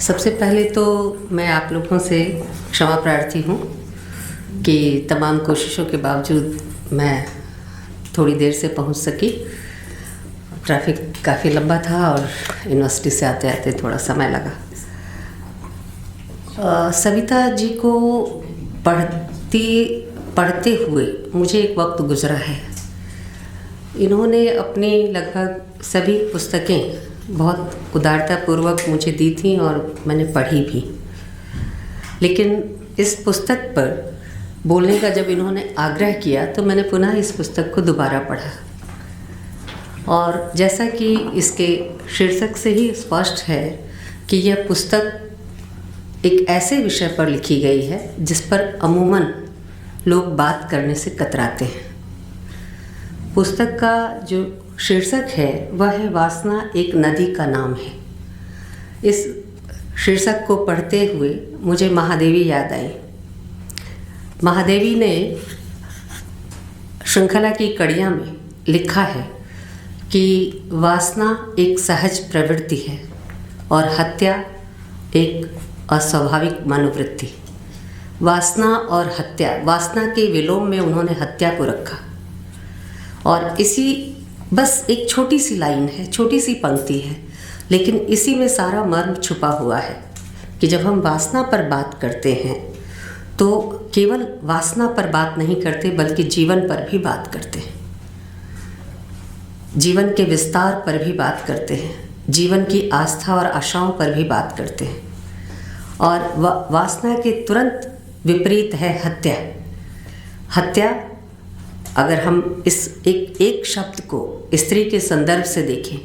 सबसे पहले तो मैं आप लोगों से क्षमा प्रार्थी हूँ कि तमाम कोशिशों के बावजूद मैं थोड़ी देर से पहुँच सकी। ट्रैफिक काफ़ी लंबा था और यूनिवर्सिटी से आते आते थोड़ा समय लगा। सविता जी को पढ़ते हुए मुझे एक वक्त गुजरा है। इन्होंने अपनी लगभग सभी पुस्तकें बहुत उदारतापूर्वक मुझे दी थी और मैंने पढ़ी भी। लेकिन इस पुस्तक पर बोलने का जब इन्होंने आग्रह किया तो मैंने पुनः इस पुस्तक को दोबारा पढ़ा, और जैसा कि इसके शीर्षक से ही स्पष्ट है कि यह पुस्तक एक ऐसे विषय पर लिखी गई है जिस पर अमूमन लोग बात करने से कतराते हैं। पुस्तक का जो शीर्षक है वह है वासना एक नदी का नाम है। इस शीर्षक को पढ़ते हुए मुझे महादेवी याद आई। महादेवी ने श्रृंखला की कड़ियाँ में लिखा है कि वासना एक सहज प्रवृत्ति है और हत्या एक अस्वाभाविक मनोवृत्ति। वासना और हत्या, वासना के विलोम में उन्होंने हत्या को रखा, और इसी बस एक छोटी सी लाइन है, छोटी सी पंक्ति है, लेकिन इसी में सारा मर्म छुपा हुआ है कि जब हम वासना पर बात करते हैं तो केवल वासना पर बात नहीं करते बल्कि जीवन पर भी बात करते हैं, जीवन के विस्तार पर भी बात करते हैं, जीवन की आस्था और आशाओं पर भी बात करते हैं। और वासना के तुरंत विपरीत है हत्या। हत्या, अगर हम इस एक शब्द को स्त्री के संदर्भ से देखें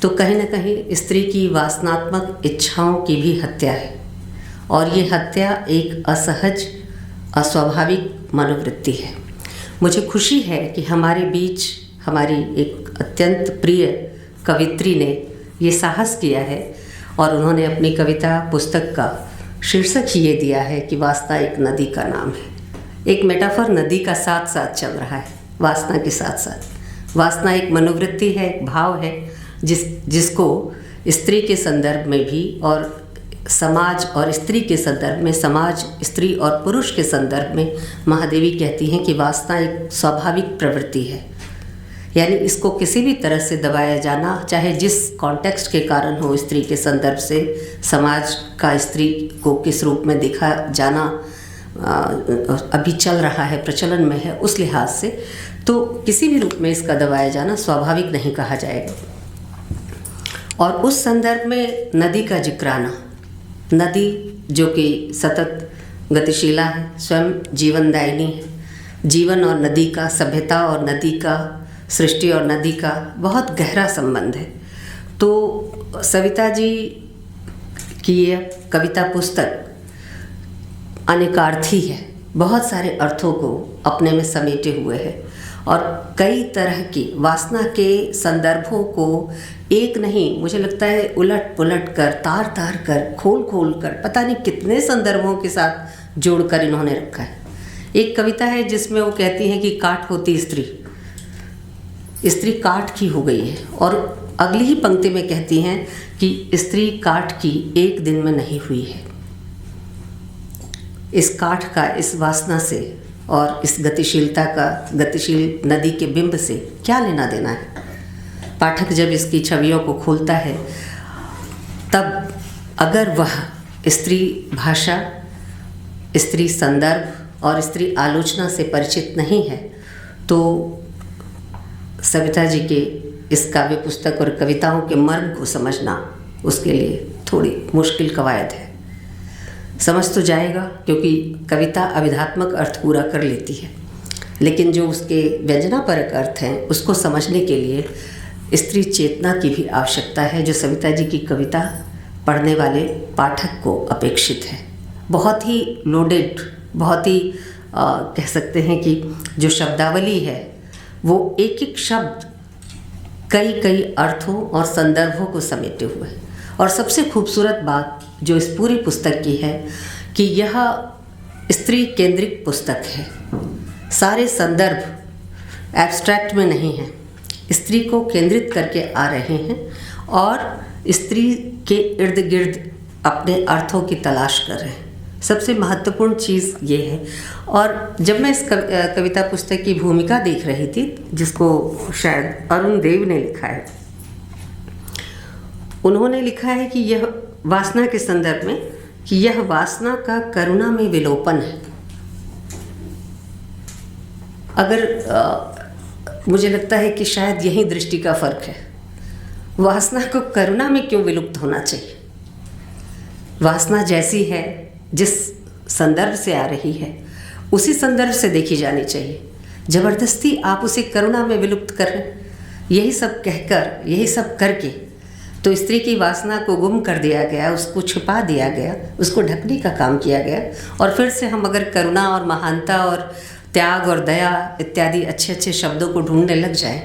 तो कहीं ना कहीं स्त्री की वासनात्मक इच्छाओं की भी हत्या है, और ये हत्या एक असहज अस्वाभाविक मनोवृत्ति है। मुझे खुशी है कि हमारे बीच हमारी एक अत्यंत प्रिय कवित्री ने ये साहस किया है और उन्होंने अपनी कविता पुस्तक का शीर्षक ही ये दिया है कि वासना एक नदी का नाम है। एक मेटाफर नदी का साथ साथ चल रहा है, वासना के साथ साथ। वासना एक मनोवृत्ति है, एक भाव है जिसको स्त्री के संदर्भ में भी और समाज और स्त्री के संदर्भ में, समाज स्त्री और पुरुष के संदर्भ में महादेवी कहती हैं कि वासना एक स्वाभाविक प्रवृत्ति है। यानी इसको किसी भी तरह से दबाया जाना, चाहे जिस कॉन्टेक्स्ट के कारण हो, स्त्री के संदर्भ से समाज का स्त्री को किस रूप में देखा जाना अभी चल रहा है, प्रचलन में है, उस लिहाज से तो किसी भी रूप में इसका दबाया जाना स्वाभाविक नहीं कहा जाएगा। और उस संदर्भ में नदी का जिक्र आना, नदी जो कि सतत गतिशीला है, स्वयं जीवनदायिनी है। जीवन और नदी का, सभ्यता और नदी का, सृष्टि और नदी का बहुत गहरा संबंध है। तो सविता जी की यह कविता पुस्तक अनेकार्थी है, बहुत सारे अर्थों को अपने में समेटे हुए है, और कई तरह की वासना के संदर्भों को एक नहीं, मुझे लगता है उलट पुलट कर, तार तार कर, खोल खोल कर, पता नहीं कितने संदर्भों के साथ जोड़कर इन्होंने रखा है। एक कविता है जिसमें वो कहती हैं कि काठ होती स्त्री, स्त्री काठ की हो गई है, और अगली ही पंक्ति में कहती हैं कि स्त्री काठ की एक दिन में नहीं हुई है। इस काठ का इस वासना से और इस गतिशीलता का, गतिशील नदी के बिंब से क्या लेना देना है? पाठक जब इसकी छवियों को खोलता है तब अगर वह स्त्री भाषा, स्त्री संदर्भ और स्त्री आलोचना से परिचित नहीं है तो सविता जी के इस काव्य पुस्तक और कविताओं के मर्म को समझना उसके लिए थोड़ी मुश्किल कवायद है। समझ तो जाएगा क्योंकि कविता अभिधात्मक अर्थ पूरा कर लेती है, लेकिन जो उसके व्यंजनापरक अर्थ हैं उसको समझने के लिए स्त्री चेतना की भी आवश्यकता है, जो सविता जी की कविता पढ़ने वाले पाठक को अपेक्षित है। बहुत ही लोडेड, बहुत ही कह सकते हैं कि जो शब्दावली है वो एक एक शब्द कई कई अर्थों और संदर्भों को समेटे हुए है। और सबसे खूबसूरत बात जो इस पूरी पुस्तक की है कि यह स्त्री केंद्रित पुस्तक है। सारे संदर्भ एब्स्ट्रैक्ट में नहीं हैं, स्त्री को केंद्रित करके आ रहे हैं और स्त्री के इर्द गिर्द अपने अर्थों की तलाश कर रहे हैं। सबसे महत्वपूर्ण चीज़ ये है। और जब मैं इस कविता पुस्तक की भूमिका देख रही थी, जिसको शायद अरुण देव ने लिखा है, उन्होंने लिखा है कि यह वासना के संदर्भ में कि यह वासना का करुणा में विलोपन है। अगर मुझे लगता है कि शायद यही दृष्टि का फर्क है। वासना को करुणा में क्यों विलुप्त होना चाहिए? वासना जैसी है, जिस संदर्भ से आ रही है, उसी संदर्भ से देखी जानी चाहिए। जबरदस्ती आप उसे करुणा में विलुप्त कर रहे हैं। यही सब कहकर, यही सब करके तो स्त्री की वासना को गुम कर दिया गया, उसको छुपा दिया गया, उसको ढकने का काम किया गया। और फिर से हम अगर करुणा और महानता और त्याग और दया इत्यादि अच्छे अच्छे शब्दों को ढूंढने लग जाएं,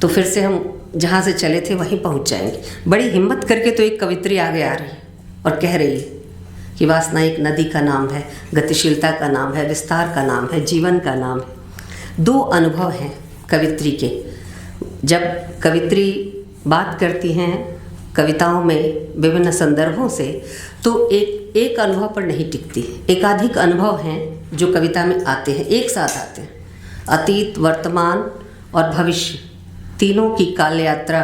तो फिर से हम जहाँ से चले थे वहीं पहुँच जाएंगे। बड़ी हिम्मत करके तो एक कवित्री आगे आ रही है और कह रही है कि वासना एक नदी का नाम है, गतिशीलता का नाम है, विस्तार का नाम है, जीवन का नाम है। दो अनुभव हैं कवित्री के। जब कवित्री बात करती हैं कविताओं में विभिन्न संदर्भों से, तो एक अनुभव पर नहीं टिकती। एकाधिक अनुभव हैं जो कविता में आते हैं, एक साथ आते हैं। अतीत, वर्तमान और भविष्य, तीनों की काल यात्रा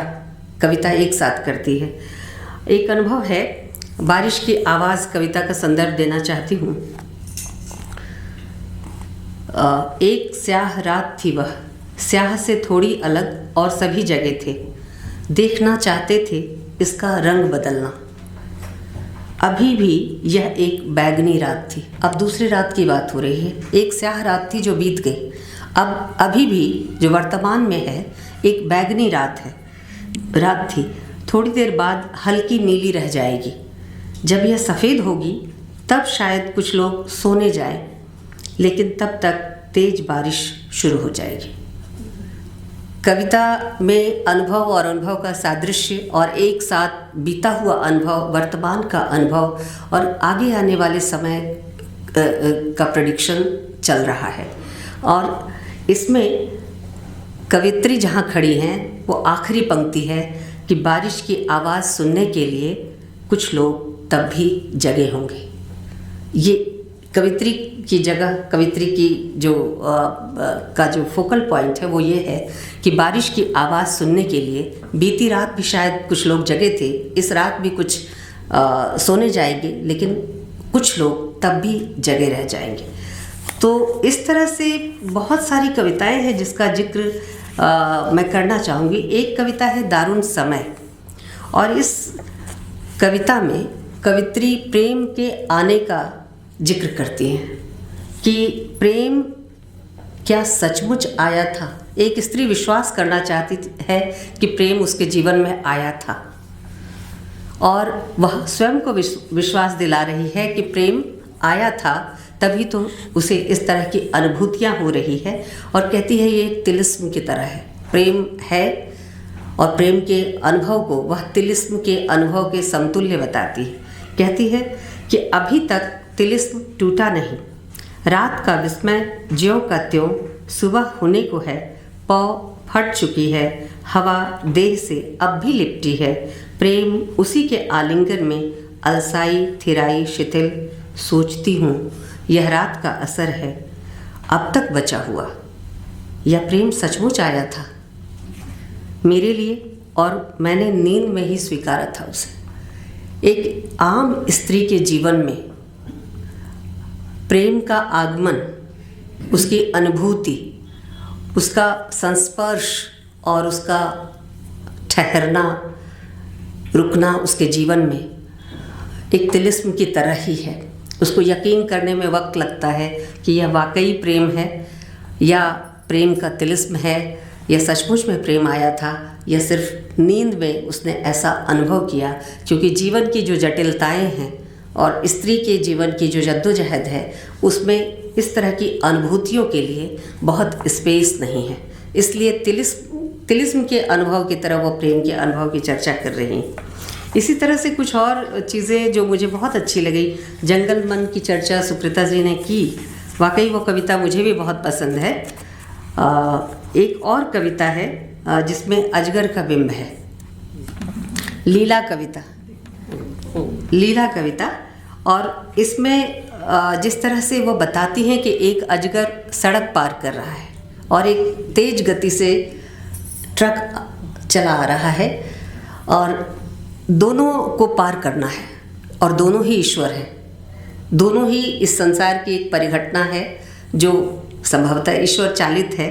कविता एक साथ करती है। एक अनुभव है, बारिश की आवाज़ कविता का संदर्भ देना चाहती हूँ। एक स्याह रात थी वह, स्याह से थोड़ी अलग और सभी जगह थे। देखना चाहते थे इसका रंग बदलना। अभी भी यह एक बैगनी रात थी। अब दूसरी रात की बात हो रही है। एक स्याह रात थी जो बीत गई। अब अभी भी जो वर्तमान में है, एक बैगनी रात थी। थोड़ी देर बाद हल्की नीली रह जाएगी। जब यह सफ़ेद होगी तब शायद कुछ लोग सोने जाएं, लेकिन तब तक तेज बारिश शुरू हो जाएगी। कविता में अनुभव और अनुभव का सादृश्य और एक साथ बीता हुआ अनुभव, वर्तमान का अनुभव और आगे आने वाले समय का प्रेडिक्शन चल रहा है। और इसमें कवित्री जहाँ खड़ी हैं वो आखिरी पंक्ति है कि बारिश की आवाज़ सुनने के लिए कुछ लोग तब भी जगे होंगे। ये कवित्री की जगह, कवित्री की जो का जो फोकल पॉइंट है वो ये है कि बारिश की आवाज़ सुनने के लिए बीती रात भी शायद कुछ लोग जगे थे, इस रात भी कुछ सोने जाएंगे, लेकिन कुछ लोग तब भी जगे रह जाएंगे। तो इस तरह से बहुत सारी कविताएं हैं जिसका जिक्र मैं करना चाहूँगी। एक कविता है दारुण समय, और इस कविता में कवित्री प्रेम के आने का जिक्र करती हैं कि प्रेम क्या सचमुच आया था। एक स्त्री विश्वास करना चाहती है कि प्रेम उसके जीवन में आया था, और वह स्वयं को विश्वास दिला रही है कि प्रेम आया था, तभी तो उसे इस तरह की अनुभूतियाँ हो रही है। और कहती है ये एक तिलिस्म की तरह है। प्रेम है और प्रेम के अनुभव को वह तिलिस्म के अनुभव के समतुल्य बताती है। कहती है कि अभी तक तिलिस्म टूटा नहीं, रात का विस्मय ज्यों का त्यों सुबह होने को है, पौ फट चुकी है, हवा देह से अब भी लिपटी है, प्रेम उसी के आलिंगन में अलसाई थिराई शिथिल, सोचती हूँ यह रात का असर है अब तक बचा हुआ। यह प्रेम सचमुच आया था मेरे लिए और मैंने नींद में ही स्वीकारा था उसे। एक आम स्त्री के जीवन में प्रेम का आगमन, उसकी अनुभूति, उसका संस्पर्श और उसका ठहरना, रुकना उसके जीवन में एक तिलिस्म की तरह ही है। उसको यकीन करने में वक्त लगता है कि यह वाकई प्रेम है या प्रेम का तिलिस्म है, यह सचमुच में प्रेम आया था या सिर्फ नींद में उसने ऐसा अनुभव किया। क्योंकि जीवन की जो जटिलताएं हैं और स्त्री के जीवन की जो जद्दोजहद है, उसमें इस तरह की अनुभूतियों के लिए बहुत स्पेस नहीं है। इसलिए तिलिस्म के अनुभव की तरह वो प्रेम के अनुभव की चर्चा कर रही हैं। इसी तरह से कुछ और चीज़ें जो मुझे बहुत अच्छी लगी, जंगल मन की चर्चा सुकृता जी ने की, वाकई वो कविता मुझे भी बहुत पसंद है। एक और कविता है जिसमें अजगर का बिंब है, लीला कविता। लीला कविता। और इसमें जिस तरह से वो बताती हैं कि एक अजगर सड़क पार कर रहा है और एक तेज गति से ट्रक चला आ रहा है और दोनों को पार करना है और दोनों ही ईश्वर हैं, दोनों ही इस संसार की एक परिघटना है जो संभवतः ईश्वर चालित है।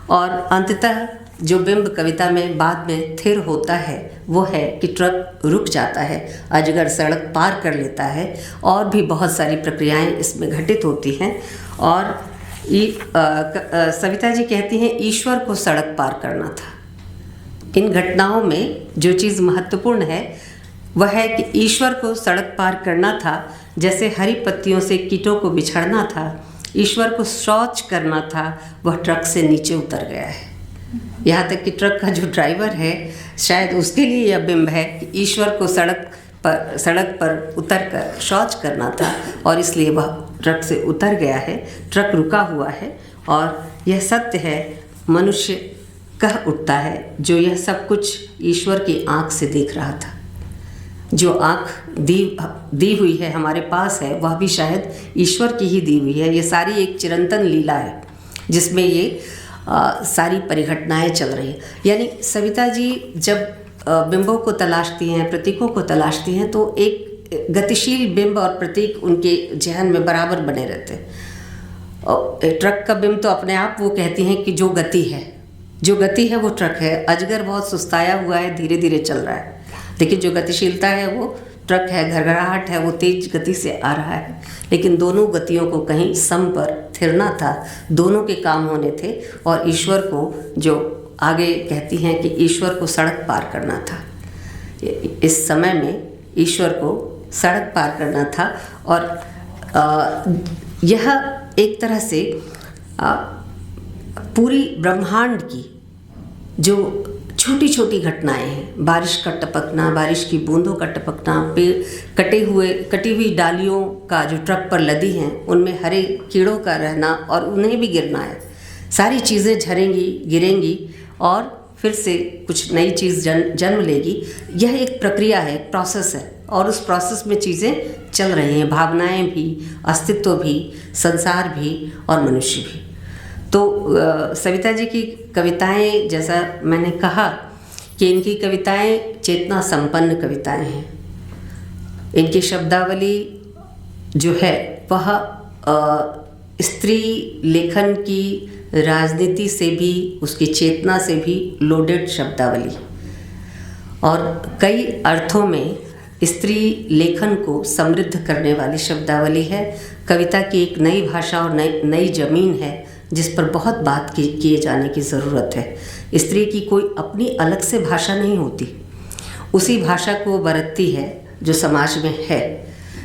और अंततः जो बिंब कविता में बाद में स्थिर होता है वो है कि ट्रक रुक जाता है, अजगर सड़क पार कर लेता है और भी बहुत सारी प्रक्रियाएं इसमें घटित होती हैं। और सविता जी कहती हैं ईश्वर को सड़क पार करना था। इन घटनाओं में जो चीज़ महत्वपूर्ण है वह है कि ईश्वर को सड़क पार करना था, जैसे हरी पत्तियों से कीटों को बिछड़ना था, ईश्वर को शौच करना था, वह ट्रक से नीचे उतर गया है। यहाँ तक कि ट्रक का जो ड्राइवर है शायद उसके लिए यह बिंब है कि ईश्वर को सड़क पर उतर कर शौच करना था और इसलिए वह ट्रक से उतर गया है, ट्रक रुका हुआ है। और यह सत्य है, मनुष्य कह उठता है जो यह सब कुछ ईश्वर की आँख से देख रहा था। जो आँख दी हुई है हमारे पास है वह भी शायद ईश्वर की ही दी हुई है। ये सारी एक चिरंतन लीला है जिसमें ये सारी परिघटनाएं चल रही हैं। यानी सविता जी जब बिंबों को तलाशती हैं, प्रतीकों को तलाशती हैं, तो एक गतिशील बिंब और प्रतीक उनके जहन में बराबर बने रहते हैं। और ट्रक का बिंब तो अपने आप वो कहती हैं कि जो गति है वो ट्रक है। अजगर बहुत सुस्ताया हुआ है, धीरे धीरे चल रहा है, लेकिन जो गतिशीलता है वो ट्रक है, घरघराहट है, वो तेज गति से आ रहा है। लेकिन दोनों गतियों को कहीं सम पर थिरना था, दोनों के काम होने थे। और ईश्वर को जो आगे कहती हैं कि ईश्वर को सड़क पार करना था, इस समय में ईश्वर को सड़क पार करना था। और यह एक तरह से पूरी ब्रह्मांड की जो छोटी छोटी घटनाएं हैं, बारिश का टपकना, बारिश की बूंदों का टपकना, पेड़ कटी हुई डालियों का जो ट्रक पर लदी हैं उनमें हरे कीड़ों का रहना और उन्हें भी गिरना है, सारी चीज़ें झरेंगी, गिरेंगी और फिर से कुछ नई चीज़ जन्म लेगी। यह एक प्रक्रिया है, एक प्रोसेस है और उस प्रोसेस में चीज़ें चल रही हैं, भावनाएं भी, अस्तित्व भी, संसार भी और मनुष्य भी। तो सविता जी की कविताएं, जैसा मैंने कहा कि इनकी कविताएं चेतना संपन्न कविताएं हैं। इनकी शब्दावली जो है वह स्त्री लेखन की राजनीति से भी, उसकी चेतना से भी लोडेड शब्दावली और कई अर्थों में स्त्री लेखन को समृद्ध करने वाली शब्दावली है। कविता की एक नई भाषा और नई जमीन है जिस पर बहुत बात किए जाने की ज़रूरत है। स्त्री की कोई अपनी अलग से भाषा नहीं होती, उसी भाषा को बरतती है जो समाज में है।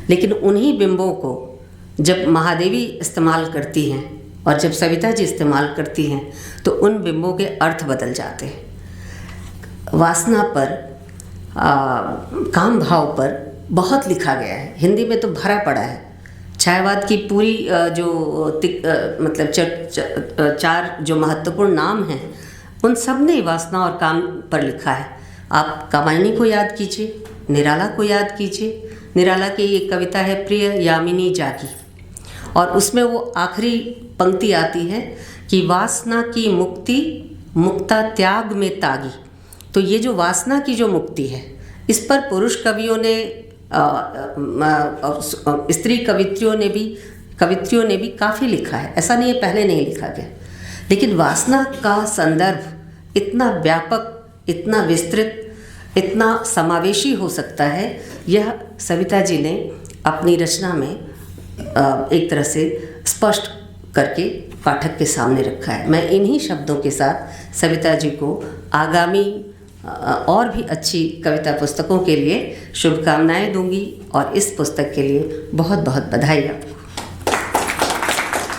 लेकिन उन्हीं बिंबों को जब महादेवी इस्तेमाल करती हैं और जब सविता जी इस्तेमाल करती हैं तो उन बिंबों के अर्थ बदल जाते हैं। वासना पर, काम भाव पर बहुत लिखा गया है, हिंदी में तो भरा पड़ा है। छायावाद की पूरी मतलब चार जो महत्वपूर्ण नाम हैं उन सब ने वासना और काम पर लिखा है। आप कामायनी को याद कीजिए, निराला को याद कीजिए। निराला की एक कविता है प्रिय यामिनी जागी, और उसमें वो आखिरी पंक्ति आती है कि वासना की मुक्ति मुक्ता त्याग में तागी। तो ये जो वासना की जो मुक्ति है इस पर पुरुष कवियों ने, स्त्री कवित्रियों ने भी काफ़ी लिखा है, ऐसा नहीं है पहले नहीं लिखा गया। लेकिन वासना का संदर्भ इतना व्यापक, इतना विस्तृत, इतना समावेशी हो सकता है, यह सविता जी ने अपनी रचना में एक तरह से स्पष्ट करके पाठक के सामने रखा है। मैं इन्हीं शब्दों के साथ सविता जी को आगामी और भी अच्छी कविता पुस्तकों के लिए शुभकामनाएं दूंगी और इस पुस्तक के लिए बहुत बहुत बधाई आपको।